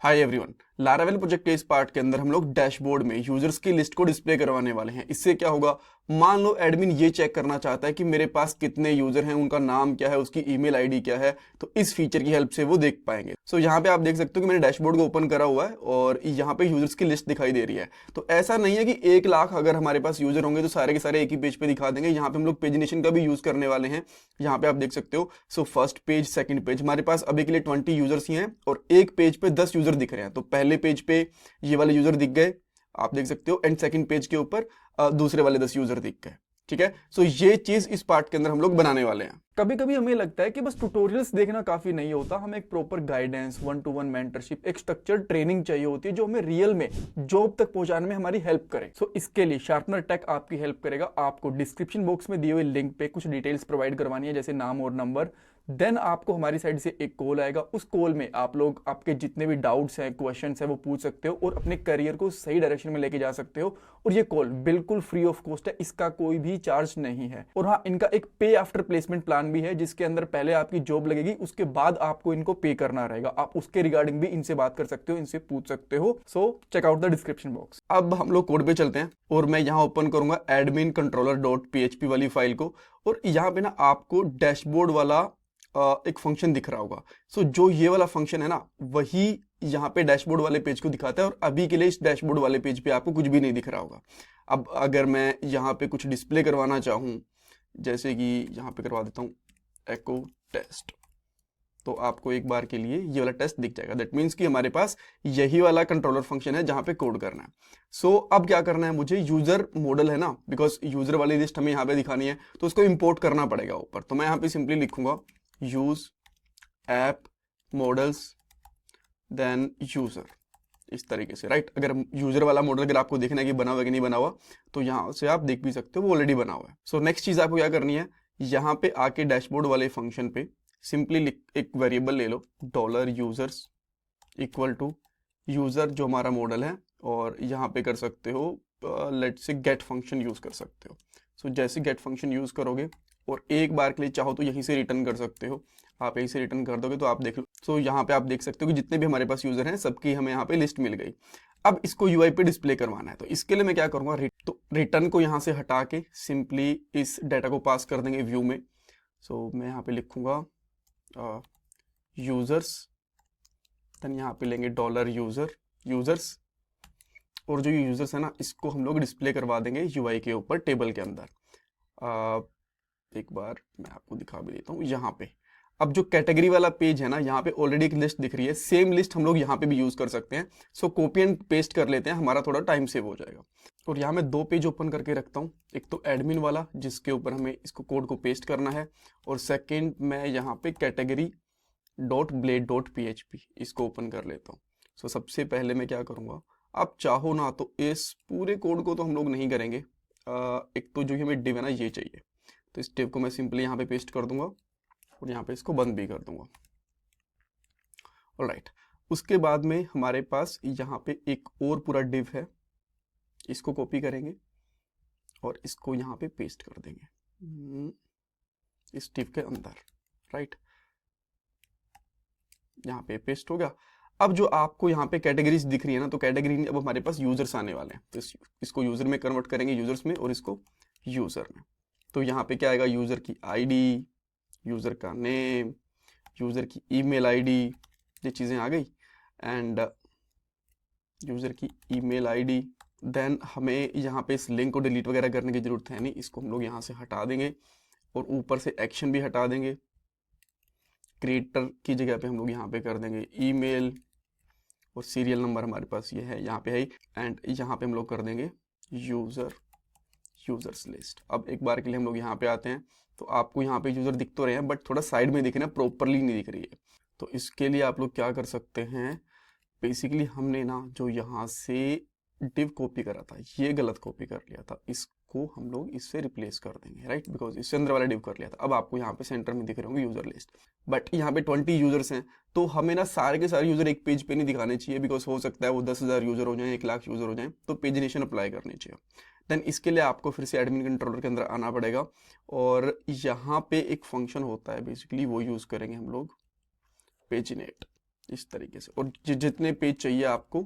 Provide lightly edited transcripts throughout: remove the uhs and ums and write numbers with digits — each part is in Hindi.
हाय एवरीवन, लारावेल प्रोजेक्ट के इस पार्ट के अंदर हम लोग डैशबोर्ड में यूजर्स की लिस्ट को डिस्प्ले करवाने वाले हैं। इससे क्या होगा, मान लो एडमिन ये चेक करना चाहता है कि मेरे पास कितने यूजर हैं, उनका नाम क्या है, उसकी ईमेल आईडी क्या है, तो इस फीचर की हेल्प से वो देख पाएंगे। सो यहाँ पे आप देख सकते हो कि मैंने डैशबोर्ड को ओपन करा हुआ है और यहाँ पे यूजर्स की लिस्ट दिखाई दे रही है। तो ऐसा नहीं है कि 1 लाख अगर हमारे पास यूजर होंगे तो सारे के सारे एक ही पेज पे दिखा देंगे। यहाँ पे हम लोग पेजिनेशन का भी यूज करने वाले हैं। यहाँ पे आप देख सकते हो, so first page, second page, हमारे पास अभी के लिए 20 यूजर्स ही हैं और एक पेज पे 10 यूजर दिख रहे हैं। तो पहले पेज पे ये वाले यूजर दिख गए, आप देख सकते हो, एंड सेकंड पेज के ऊपर दूसरे वाले 10 यूजर दिख गए। ठीक है, सो ये चीज इस पार्ट के अंदर हम लोग बनाने वाले हैं। कभी कभी हमें लगता है कि बस ट्यूटोरियल्स देखना काफी नहीं होता, हमें एक प्रॉपर गाइडेंस, 1-to-1 मेंटरशिप, एक स्ट्रक्चर्ड ट्रेनिंग चाहिए होती है जो हमें रियल में जॉब तक पहुंचाने में हमारी हेल्प करे। सो इसके लिए शार्पनर टेक आपकी हेल्प करेगा। आपको डिस्क्रिप्शन बॉक्स में दिए हुए लिंक पे कुछ डिटेल्स प्रोवाइड करवानी है, जैसे नाम और नंबर। देन आपको हमारी साइड से एक कॉल आएगा। उस कॉल में आप लोग आपके जितने भी डाउट्स हैं, क्वेश्चंस हैं, वो पूछ सकते हो और अपने करियर को सही डायरेक्शन में लेके जा सकते हो। और ये कॉल बिल्कुल फ्री ऑफ कॉस्ट है, इसका कोई भी चार्ज नहीं है। और हाँ, इनका एक पे आफ्टर प्लेसमेंट प्लान भी है, जिसके अंदर पहले आपकी जॉब लगेगी, उसके बाद आपको इनको पे करना रहेगा। आप उसके रिगार्डिंग भी इनसे बात कर सकते हो, इनसे पूछ सकते हो। So check out the description box. अब हम लोग कोड पे चलते हैं और मैं यहाँ ओपन करूंगा एडमिन कंट्रोलर डॉट php वाली फाइल को। और यहाँ पे ना आपको डैशबोर्ड वाला एक फंक्शन दिख रहा होगा। सो जो ये वाला फंक्शन है ना, वही यहाँ पे डैशबोर्ड वाले पेज को दिखाता है और अभी के लिए इस डैशबोर्ड वाले पेज पे आपको कुछ भी नहीं दिख रहा होगा। अब अगर मैं यहाँ पे कुछ डिस्प्ले करवाना चाहूँ, जैसे कि यहाँ पे करवा देता हूँ एको टेस्ट, तो आपको एक बार के लिए ये वाला टेस्ट दिख जाएगा। दैट मीन्स कि हमारे पास यही वाला कंट्रोलर फंक्शन है जहाँ पे कोड करना है। सो अब क्या करना है, मुझे यूजर मॉडल है ना, बिकॉज यूजर वाली लिस्ट हमें यहाँ पे दिखानी है, तो उसको इंपोर्ट करना पड़ेगा ऊपर। तो मैं यहाँ पे सिंपली लिखूंगा use app models then user, इस तरीके से, राइट। अगर यूजर वाला मॉडल अगर आपको देखना है कि बना हुआ कि नहीं बना हुआ, तो यहाँ से आप देख भी सकते हो, वो ऑलरेडी बना हुआ है। सो नेक्स्ट चीज आपको क्या करनी है, यहाँ पे आके डैशबोर्ड वाले फंक्शन पे सिंपली एक वेरिएबल ले लो, $users इक्वल टू यूजर जो हमारा मॉडल है, और यहाँ पे कर सकते हो let's say gate function use कर सकते हो। सो जैसे गेट फंक्शन यूज करोगे और एक बार के लिए चाहो तो यहीं से रिटर्न कर सकते हो, आप यहीं से रिटर्न कर दोगे तो आप देख लो। सो यहाँ पे आप देख सकते हो कि जितने भी हमारे पास यूजर हैं सबकी हमें यहाँ पे लिस्ट मिल गई। अब इसको यूआई पे डिस्प्ले करवाना है, तो इसके लिए मैं क्या करूँगा, तो रिटर्न को यहाँ से हटा के सिंपली इस डाटा को पास कर देंगे व्यू में। सो मैं यहाँ पे लिखूंगा यूजर्स, देन यहाँ पे लेंगे $यूजर्स, और जो यूजर्स है ना, इसको हम लोग डिस्प्ले करवा देंगे यूआई के ऊपर टेबल के अंदर। एक बार मैं आपको दिखा भी देता हूँ यहाँ पे। अब जो कैटेगरी वाला पेज है ना, यहाँ पे ऑलरेडी एक लिस्ट दिख रही है, सेम लिस्ट हम लोग यहाँ पे भी यूज कर सकते हैं। सो कॉपी एंड पेस्ट कर लेते हैं, हमारा थोड़ा टाइम सेव हो जाएगा। और यहाँ मैं 2 पेज ओपन करके रखता हूँ, एक तो एडमिन वाला जिसके ऊपर हमें इसको कोड को पेस्ट करना है, और सेकेंड मैं यहाँ पे category dot blade dot php इसको ओपन कर लेता हूँ। सो सबसे पहले मैं क्या करूँगा, आप चाहो ना तो इस पूरे कोड को तो हम लोग नहीं करेंगे, एक तो जो हमें डिव है ना ये चाहिए, तो इस डिव को मैं सिंपली यहाँ पे पेस्ट कर दूंगा और यहाँ पे इसको बंद भी कर दूंगा। ऑलराइट, उसके बाद में हमारे पास यहाँ पे एक और पूरा डिव है, इसको कॉपी करेंगे और इसको यहाँ पे पेस्ट कर देंगे इस डिव के अंदर, राइट। यहाँ पे पेस्ट हो गया। अब जो आपको यहाँ पे कैटेगरीज दिख रही है ना, तो कैटेगरी अब हमारे पास यूजर्स आने वाले हैं, तो इसको यूजर में कन्वर्ट करेंगे, यूजर्स में, और इसको यूजर में। तो यहाँ पे क्या आएगा, यूजर की आईडी, यूजर का नेम, यूजर की ईमेल आईडी, ये चीजें आ गई, एंड यूजर की ईमेल आईडी। देन हमें यहाँ पे इस लिंक को डिलीट वगैरह करने की जरूरत है नहीं, इसको हम लोग यहाँ से हटा देंगे और ऊपर से एक्शन भी हटा देंगे। क्रिएटर की जगह पे हम लोग यहाँ पे कर देंगे ईमेल, और सीरियल नंबर हमारे पास ये है, यहाँ पे है, एंड यहाँ पे हम लोग कर देंगे यूजर्स लिस्ट। अब एक बार के लिए हम लोग यहाँ पे आते हैं, तो आपको यहाँ पे यूजर दिख तो रहे हैं बट थोड़ा साइड में दिख रहे हैं, प्रॉपरली नहीं दिख रही है। तो इसके लिए आप लोग क्या कर सकते हैं, बेसिकली हमने ना जो यहाँ से डिव कॉपी करा था, ये गलत कॉपी कर लिया था, इसको हम लोग इससे रिप्लेस कर देंगे, राइट, बिकॉज इससे अंदर वाला डिव कर लिया था। अब आपको यहाँ पे सेंटर में दिख रहे होंगे यूजर लिस्ट, बट यहाँ पे 20 यूजर्स हैं, तो हमें ना सारे के सारे यूजर एक पेज पे नहीं दिखाने चाहिए, बिकॉज हो सकता है वो 10,000 यूजर हो जाए, 1 लाख यूजर हो जाए, तो पेजिनेशन अप्लाई करनी चाहिए। देन इसके लिए आपको फिर से एडमिन कंट्रोलर के अंदर आना पड़ेगा, और यहाँ पे एक फंक्शन होता है बेसिकली, वो यूज करेंगे हम लोग पेजिनेट। इस तरीके से। और जितने पेज चाहिए आपको,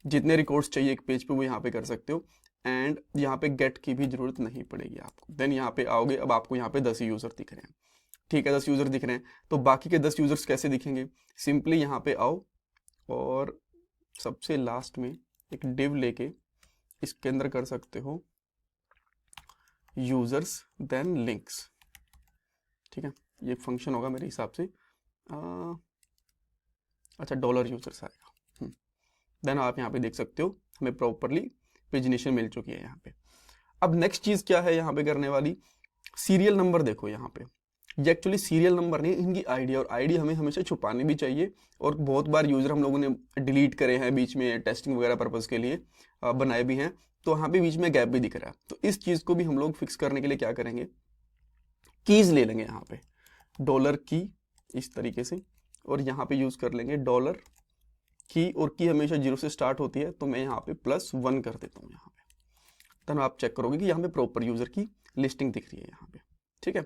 जितने रिकॉर्ड्स चाहिए एक पेज पे, वो यहाँ पे कर सकते हो। एंड यहाँ पे गेट की भी जरूरत नहीं पड़ेगी आपको। देन यहाँ पे आओगे, अब आपको यहाँ पे 10 यूजर दिख रहे हैं, ठीक है, 10 यूजर दिख रहे हैं। तो बाकी के 10 यूजर्स कैसे दिखेंगे? सिंपली यहाँ पे आओ और सबसे लास्ट में एक डिव लेके इसके अंदर कर सकते हो यूजर्स देन लिंक्स, ठीक है। ये फंक्शन होगा मेरे हिसाब से, अच्छा डॉलर यूजर्स आएगा। देन आप यहाँ पे देख सकते हो हमें प्रॉपरली पेजिनेशन मिल चुकी है यहाँ पे। अब नेक्स्ट चीज क्या है यहाँ पे करने वाली? सीरियल नंबर देखो यहाँ पे, ये एक्चुअली सीरियल नंबर नहीं, इनकी आईडी, और आईडी हमें हमेशा छुपानी भी चाहिए। और बहुत बार यूजर हम लोगों ने डिलीट करे हैं बीच में, टेस्टिंग वगैरह पर्पज के लिए बनाए भी हैं, तो यहाँ पे बीच में गैप भी दिख रहा है। तो इस चीज को भी हम लोग फिक्स करने के लिए क्या करेंगे, कीज ले लेंगे यहाँ पे, डॉलर की इस तरीके से, और यहाँ पे यूज कर लेंगे डॉलर की, और की हमेशा 0 से स्टार्ट होती है, तो मैं यहाँ पे +1 कर देता हूँ यहाँ पे। तब आप चेक करोगे कि यहाँ पे प्रॉपर यूजर की लिस्टिंग दिख रही है यहाँ पे, ठीक है,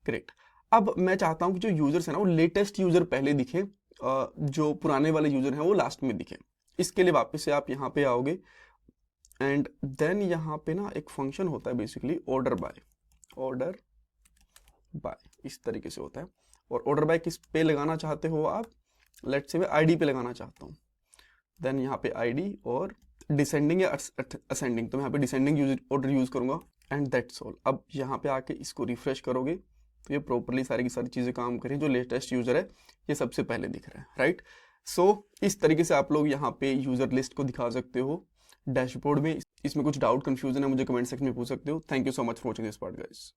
ग्रेट। अब मैं चाहता हूँ कि जो यूजर्स है ना, वो लेटेस्ट यूजर पहले दिखे, जो पुराने वाले यूजर हैं वो लास्ट में दिखे। इसके लिए वापस से आप यहाँ पे आओगे, एंड देन यहाँ पे ना एक फंक्शन होता है बेसिकली ऑर्डर बाय, इस तरीके से होता है। और ऑर्डर बाय किस पे लगाना चाहते हो आप? लेट्स से मैं आईडी पे लगाना चाहता हूँ। देन यहाँ पे आईडी और डिसेंडिंग या असेंडिंग, तो मैं यहाँ पे डिसेंडिंग ऑर्डर यूज करूंगा, एंड दैट्स ऑल। अब यहाँ पे आके इसको रिफ्रेश करोगे तो ये प्रॉपरली सारी की सारी चीजें काम करें। जो लेटेस्ट यूजर है ये सबसे पहले दिख रहा है, राइट। सो इस तरीके से आप लोग यहाँ पे यूजर लिस्ट को दिखा सकते हो डैशबोर्ड में। इसमें कुछ डाउट कंफ्यूजन है, मुझे कमेंट सेक्शन में पूछ सकते हो। Thank you so much for watching this part guys.